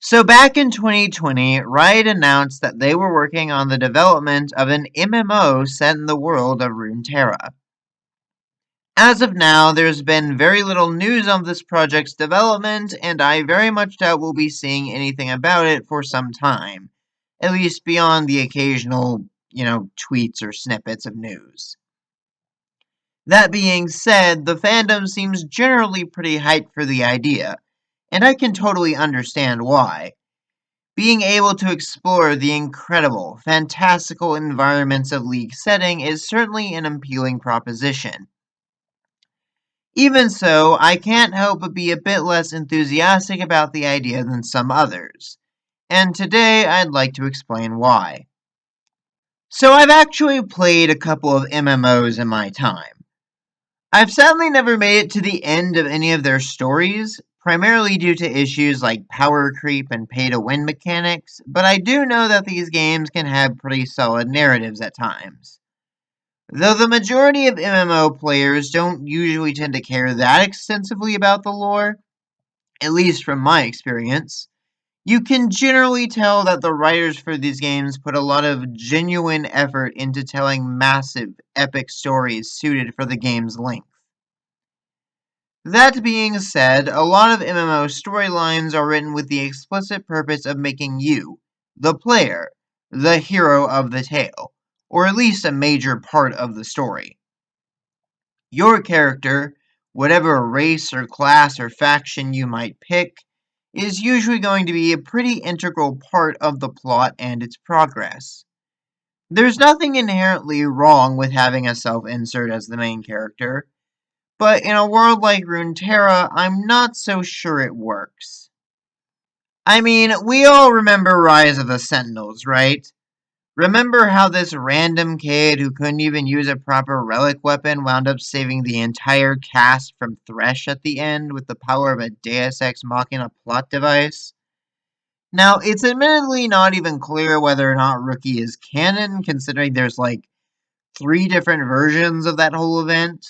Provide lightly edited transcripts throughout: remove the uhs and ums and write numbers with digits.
So back in 2020, Riot announced that they were working on the development of an MMO set in the world of Runeterra. As of now, there's been very little news on this project's development, and I very much doubt we'll be seeing anything about it for some time, at least beyond the occasional, tweets or snippets of news. That being said, the fandom seems generally pretty hyped for the idea, and I can totally understand why. Being able to explore the incredible, fantastical environments of League setting is certainly an appealing proposition. Even so, I can't help but be a bit less enthusiastic about the idea than some others, and today I'd like to explain why. So I've actually played a couple of MMOs in my time. I've sadly never made it to the end of any of their stories, primarily due to issues like power creep and pay-to-win mechanics, but I do know that these games can have pretty solid narratives at times. Though the majority of MMO players don't usually tend to care that extensively about the lore, at least from my experience, you can generally tell that the writers for these games put a lot of genuine effort into telling massive, epic stories suited for the game's length. That being said, a lot of MMO storylines are written with the explicit purpose of making you, the player, the hero of the tale, or at least a major part of the story. Your character, whatever race or class or faction you might pick, is usually going to be a pretty integral part of the plot and its progress. There's nothing inherently wrong with having a self-insert as the main character, but in a world like Runeterra, I'm not so sure it works. I mean, we all remember Rise of the Sentinels, right? Remember how this random kid who couldn't even use a proper relic weapon wound up saving the entire cast from Thresh at the end with the power of a Deus Ex Machina plot device? Now, it's admittedly not even clear whether or not Rookie is canon, considering there's like 3 different versions of that whole event.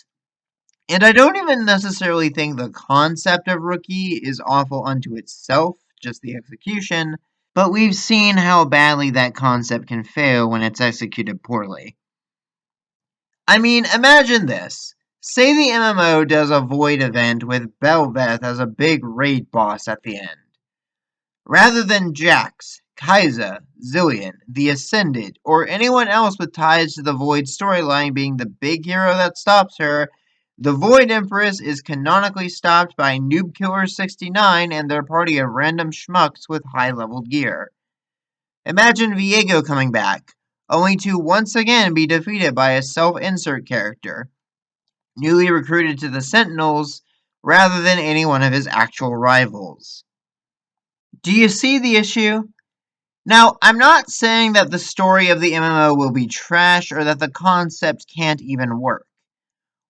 And I don't even necessarily think the concept of Rookie is awful unto itself, just the execution, but we've seen how badly that concept can fail when it's executed poorly. I mean, imagine this. Say the MMO does a Void event with Belveth as a big raid boss at the end. Rather than Jax, Kai'Sa, Zillion, the Ascended, or anyone else with ties to the Void storyline being the big hero that stops her, the Void Empress is canonically stopped by Noob Killer 69 and their party of random schmucks with high-leveled gear. Imagine Viego coming back, only to once again be defeated by a self-insert character, newly recruited to the Sentinels, rather than any one of his actual rivals. Do you see the issue? Now, I'm not saying that the story of the MMO will be trash or that the concept can't even work.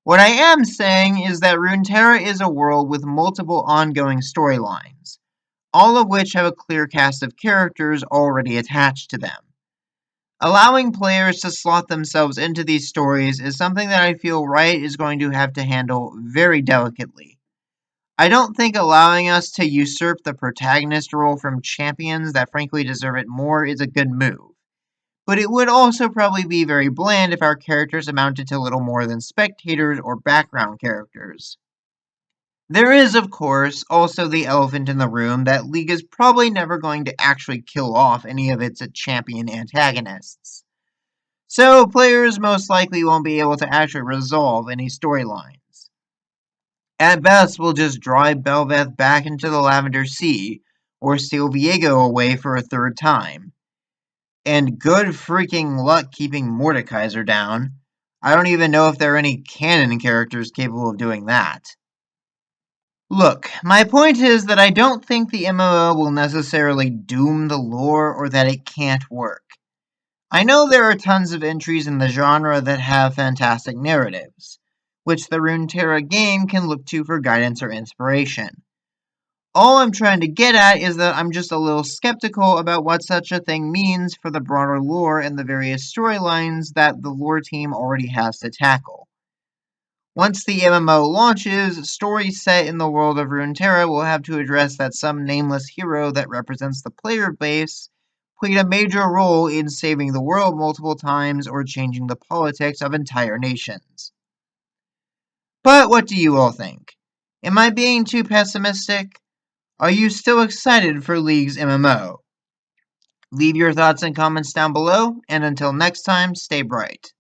What I am saying is that Runeterra is a world with multiple ongoing storylines, all of which have a clear cast of characters already attached to them. Allowing players to slot themselves into these stories is something that I feel Riot is going to have to handle very delicately. I don't think allowing us to usurp the protagonist role from champions that frankly deserve it more is a good move. But it would also probably be very bland if our characters amounted to little more than spectators or background characters. There is, of course, also the elephant in the room that League is probably never going to actually kill off any of its champion antagonists. So players most likely won't be able to actually resolve any storylines. At best, we'll just drive Belveth back into the Lavender Sea, or steal Viego away for a third time. And good freaking luck keeping Mordekaiser down. I don't even know if there are any canon characters capable of doing that. Look, my point is that I don't think the MMO will necessarily doom the lore or that it can't work. I know there are tons of entries in the genre that have fantastic narratives, which the Runeterra game can look to for guidance or inspiration. All I'm trying to get at is that I'm just a little skeptical about what such a thing means for the broader lore and the various storylines that the lore team already has to tackle. Once the MMO launches, stories set in the world of Runeterra will have to address that some nameless hero that represents the player base played a major role in saving the world multiple times or changing the politics of entire nations. But what do you all think? Am I being too pessimistic? Are you still excited for League's MMO? Leave your thoughts and comments down below, and until next time, stay bright.